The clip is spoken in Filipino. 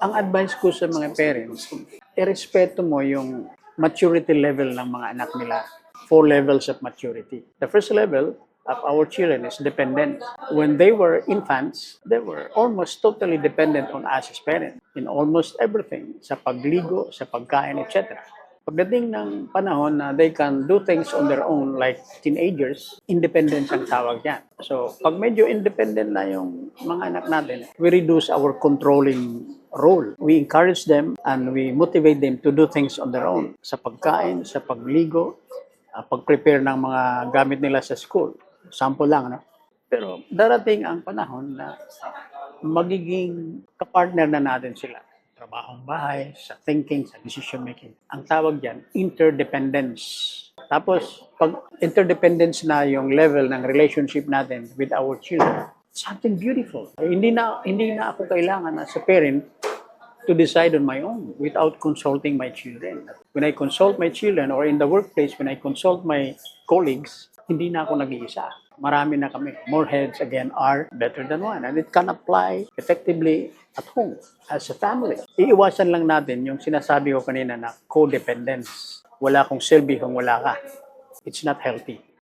Ang advice ko sa mga parents, irespeto mo yung maturity level ng mga anak nila. 4 levels of maturity. The first level of our children is dependent. When they were infants, they were almost totally dependent on us as parents in almost everything, sa pagligo, sa pagkain, etc. Pagdating ng panahon na they can do things on their own like teenagers, independence ang tawag yan. So, pag medyo independent na yung mga anak natin, we reduce our controlling role. We encourage them and we motivate them to do things on their own. Sa pagkain, sa pagligo, pag-prepare ng mga gamit nila sa school. Sample lang, no? Pero darating ang panahon na magiging kapartner na natin sila. Trabahong bahay, sa thinking, sa decision making. Ang tawag dyan, interdependence. Tapos, pag interdependence na yung level ng relationship natin with our children, something beautiful. Hindi na ako kailangan as a parent to decide on my own without consulting my children. When I consult my children or in the workplace, when I consult my colleagues, hindi na ako nag-iisa. Marami na kami. More heads, again, are better than one. And it can apply effectively at home as a family. Iiwasan lang natin yung sinasabi ko kanina na codependence. Wala akong silbi kung wala ka. It's not healthy.